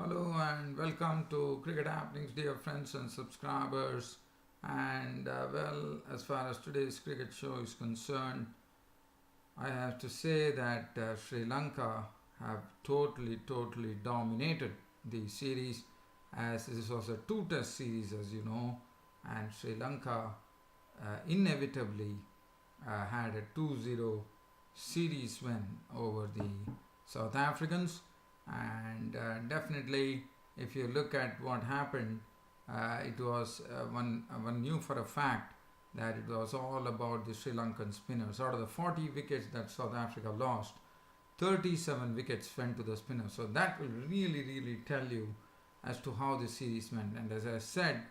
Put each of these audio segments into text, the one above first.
Hello and welcome to Cricket Happenings, dear friends and subscribers. As far as today's cricket show is concerned, I have to say that Sri Lanka have totally dominated the series, as this was a two-test series, as you know, and Sri Lanka inevitably had a 2-0 series win over the South Africans. And definitely, if you look at what happened, it was one knew for a fact that it was all about the Sri Lankan spinners. Out of the 40 wickets that South Africa lost, 37 wickets went to the spinners. So that will really tell you as to how the series went. And as I said,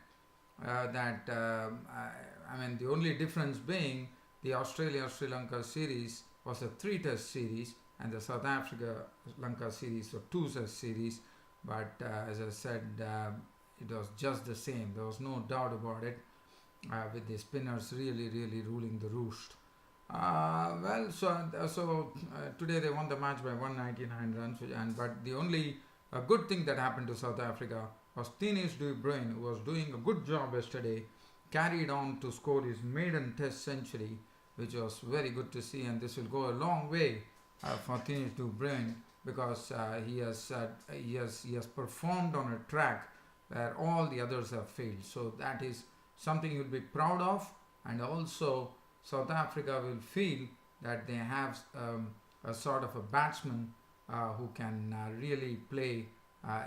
the only difference being the Australia-Sri Lanka series was a three-test series, and the South Africa-Lanka series was two-test series. But as I said, it was just the same. There was no doubt about it, with the spinners really ruling the roost. Today they won the match by 199 runs, but the only good thing that happened to South Africa was Bruyn, who was doing a good job yesterday, carried on to score his maiden Test century, which was very good to see, and this will go a long way for Bruyn, because he has performed on a track where all the others have failed. So that is something you'll be proud of, and also South Africa will feel that they have a sort of a batsman who can really play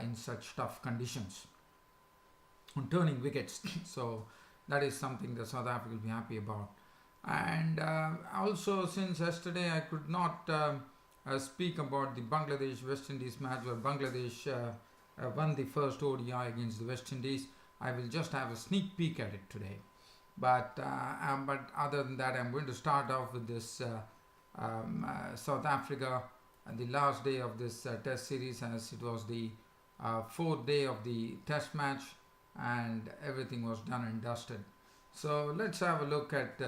in such tough conditions on turning wickets. So that is something that South Africa will be happy about. And also, since yesterday I could not speak about the Bangladesh-West Indies match where Bangladesh won the first ODI against the West Indies, I will just have a sneak peek at it today. But other than that, I'm going to start off with this South Africa, the last day of this Test series, as it was the fourth day of the Test match, and everything was done and dusted. So let's have a look at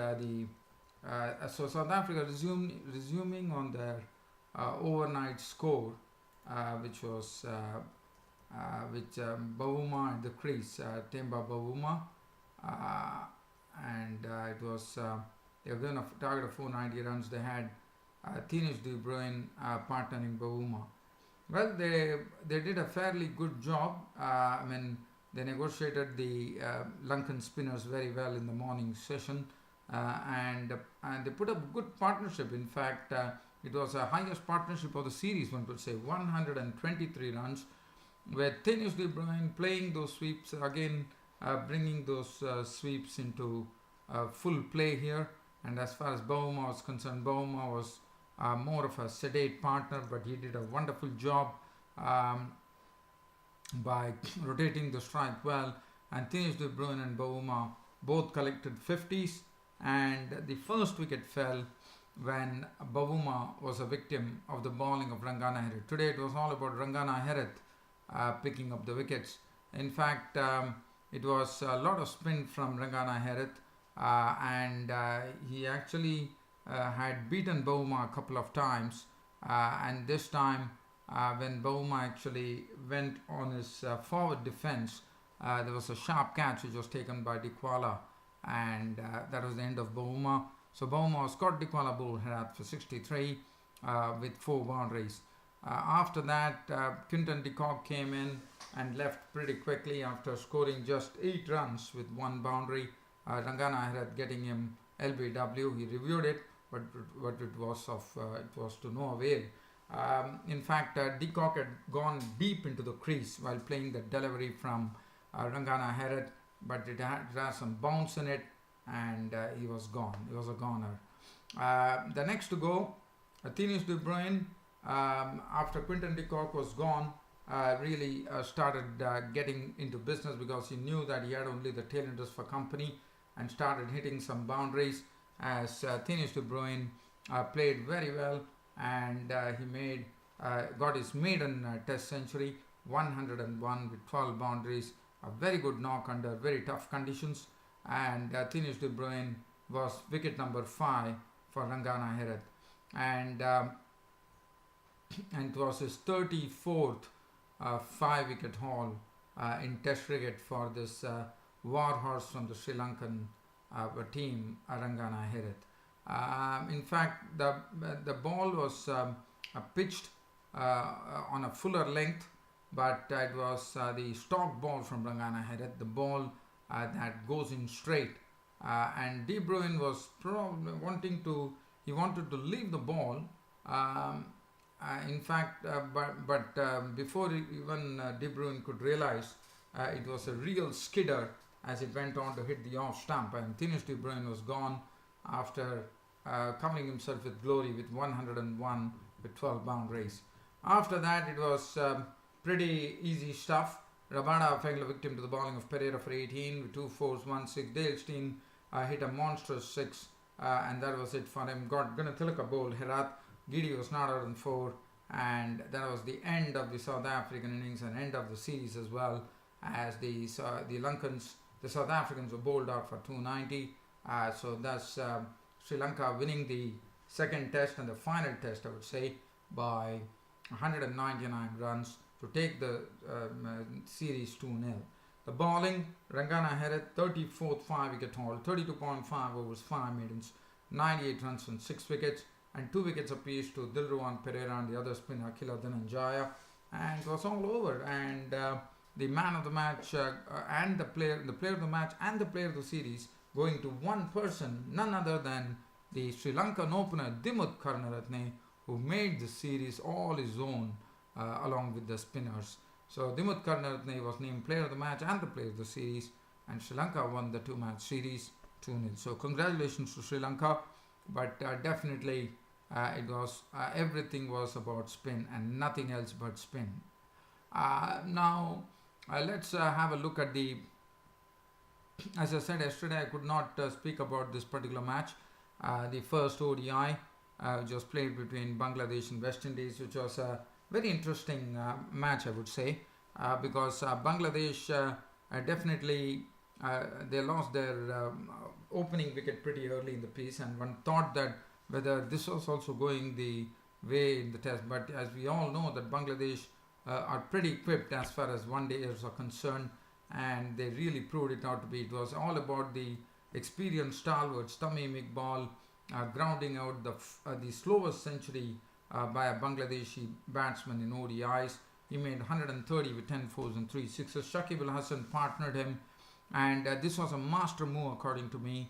so South Africa resuming on their overnight score, which was Bavuma at the crease, Temba Bavuma, it was they were going to target of 490 runs. They had Bruyn partnering Bavuma. Well, they did a fairly good job. They negotiated the Lankan spinners very well in the morning session, and they put up good partnership. In fact, it was the highest partnership of the series, one could say, 123 runs, with Bruyn playing those sweeps again, bringing those sweeps into full play here. And as far as Bavuma was concerned, Bavuma was more of a sedate partner, but he did a wonderful job by rotating the strike well. And Bruyn and Bavuma both collected 50s, and the first wicket fell when Bavuma was a victim of the bowling of Rangana Herath. Today it was all about Rangana Herath picking up the wickets. In fact, it was a lot of spin from Rangana Herath, and he actually had beaten Bavuma a couple of times, and this time when Bavuma actually went on his forward defense, there was a sharp catch which was taken by Dikwala, and that was the end of Bavuma. So Bavuma was caught. Dikwala bowled Herath for 63 with 4 boundaries. After that, Quinton de Kock came in and left pretty quickly after scoring just 8 runs with 1 boundary. Rangana Herath getting him LBW. He reviewed it, but it was to no avail. In fact, de Kock had gone deep into the crease while playing the delivery from Rangana Herath, but it had some bounce in it, and he was gone. He was a goner. The next to go, Bruyn, after Quinton de Kock was gone, really started getting into business, because he knew that he had only the tailenders for company, and started hitting some boundaries, as Bruyn played very well, and he got his maiden Test century, 101 with 12 boundaries, a very good knock under very tough conditions, and Bruyn was wicket number 5 for Rangana Herath, and it was his 34th 5-wicket haul in Test cricket for this war horse from the Sri Lankan team, Rangana Herath. In fact, the ball was pitched on a fuller length, but it was the stock ball from Rangana Herath, the ball that goes in straight. And Bruyn was probably wanted to leave the ball. In fact, but before even Bruyn could realize, it was a real skidder as it went on to hit the off stump, and Dinesh Bruyn was gone after covering himself with glory with 101 with 12 boundaries. After that, it was pretty easy stuff. Rabada fell victim to the bowling of Pereira for 18 with 2 fours, 1 6. Dale Steen hit a monstrous 6, and that was it for him. Gunatilaka bowled Herath. Giddy was not out on 4, and that was the end of the South African innings and end of the series as well, as the South Africans were bowled out for 290. So thus Sri Lanka winning the second test and the final test, I would say, by 199 runs to take the series 2-0. The bowling, Rangana Herath, 34th 5-wicket haul, 32.5 overs, 5 maidens, 98 runs on 6 wickets, and 2 wickets apiece to Dilruwan Pereira and the other spinner Akila Dhananjaya, and it was all over. And the man of the match and the player of the match and the player of the series going to one person, none other than the Sri Lankan opener Dimuth Karunaratne, who made the series all his own along with the spinners. So Dimuth Karunaratne was named player of the match and the player of the series, and Sri Lanka won the 2-match series 2-0. So congratulations to Sri Lanka, but definitely it was everything was about spin and nothing else but spin. Now let's have a look at the, as I said yesterday, I could not speak about this particular match, the first ODI which was played between Bangladesh and West Indies, which was a very interesting match, I would say, because Bangladesh definitely they lost their opening wicket pretty early in the piece, and one thought that whether this was also going the way in the test, but as we all know that Bangladesh are pretty equipped as far as one-dayers are concerned, and they really proved it out to be. It was all about the experienced stalwarts, Tamim Iqbal grounding out the slowest century by a Bangladeshi batsman in ODIs. He made 130 with 10 fours and 3 sixes. Shakib Al Hasan partnered him, and this was a master move, according to me,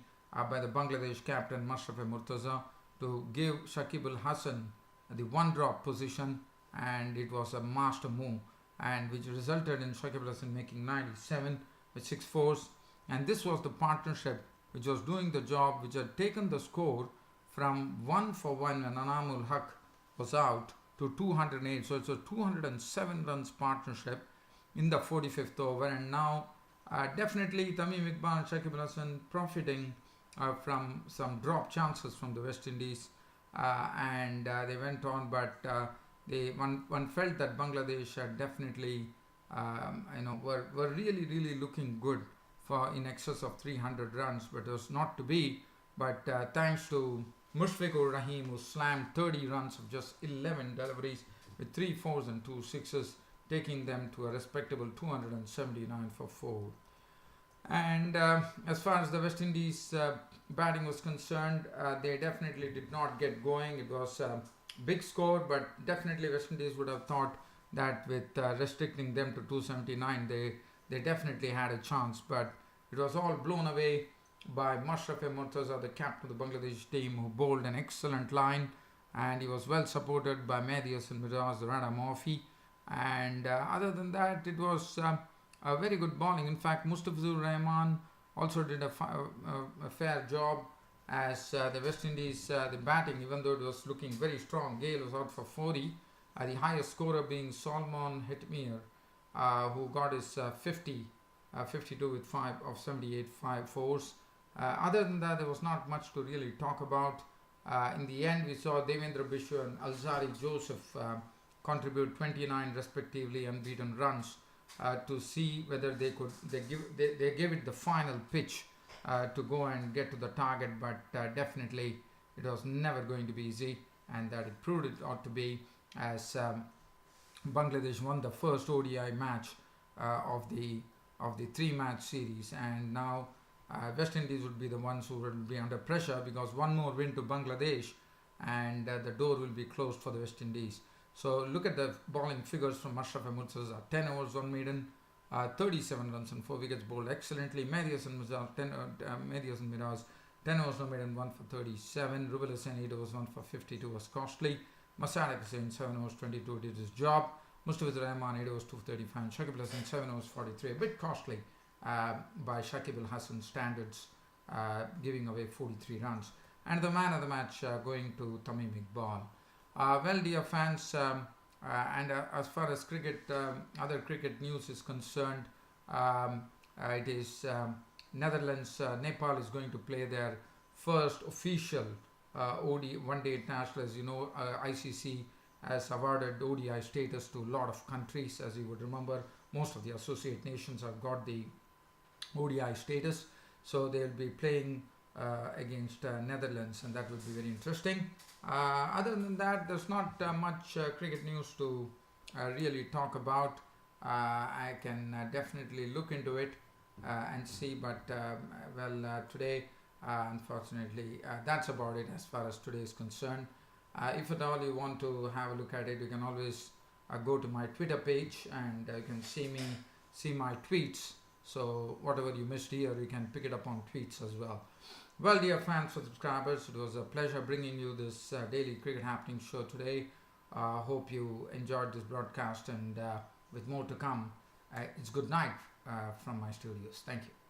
by the Bangladesh captain Mashraf Murtaza to give Shakib Al Hasan the one-drop position, and it was a master move, and which resulted in Shakib Al Hasan making 97 with 6 fours. And this was the partnership which was doing the job, which had taken the score from 1 for 1 when Anamul Haq was out to 208. So it's a 207 runs partnership in the 45th over, and now definitely Tamim Iqbal and Shakib Al Hasan profiting from some drop chances from the West Indies, and they went on, but one felt that Bangladesh had definitely were really looking good for in excess of 300 runs, but it was not to be. But thanks to Mushfiqur Rahim, who slammed 30 runs of just 11 deliveries with 3 fours and 2 sixes, taking them to a respectable 279 for 4. And as far as the West Indies batting was concerned, they definitely did not get going. It was a big score, but definitely West Indies would have thought that with restricting them to 279, they definitely had a chance. But it was all blown away by Mashraf Murtaza, the captain of the Bangladesh team, who bowled an excellent line, and he was well supported by Mehdi Hasan Miraz, Rana Morphy. And other than that, it was a very good bowling. In fact, Mustafizur Rahman also did a fair job, as the West Indies, the batting, even though it was looking very strong, Gale was out for 40, the highest scorer being Salman Hetmir, who got his 52 with 5 of 78 5 fours. Other than that, there was not much to really talk about. In the end, we saw Devendra Bishwa and Alzari Joseph contribute 29 respectively unbeaten runs to see whether they gave it the final pitch to go and get to the target, but definitely it was never going to be easy, and that it proved it ought to be, as Bangladesh won the first ODI match of the 3-match series, and now West Indies would be the ones who will be under pressure, because one more win to Bangladesh and the door will be closed for the West Indies. So look at the bowling figures from Ashraf Ahmed. 10 overs, 1 maiden, 37 runs and 4 wickets, bowled excellently. Medias and Miraz, 10 overs, no maiden, 1 for 37. Rubel Hussain, 8 overs, 1 for 52 was costly. Masarek Hussain, 7 overs, 22 did his job. Mustafizur Rahman, 8 overs, 2 for 35. And Shakib Al Hasan, 7 overs, 43. A bit costly by Shakib Al Hasan standards, giving away 43 runs. And the man of the match going to Tamim Iqbal. Well, dear fans, as far as cricket, other cricket news is concerned, it is Netherlands, Nepal is going to play their first official one-day international. As you know, ICC has awarded ODI status to a lot of countries. As you would remember, most of the associate nations have got the ODI status, so they'll be playing against Netherlands, and that would be very interesting. Other than that, there's not much cricket news to really talk about. I can definitely look into it and see, but today, unfortunately, that's about it as far as today is concerned. If at all you want to have a look at it, you can always go to my Twitter page, and you can see my tweets. So whatever you missed here, you can pick it up on tweets as well. Well, dear fans and subscribers, it was a pleasure bringing you this daily cricket happening show today. Hope you enjoyed this broadcast, and with more to come, it's good night from my studios. Thank you.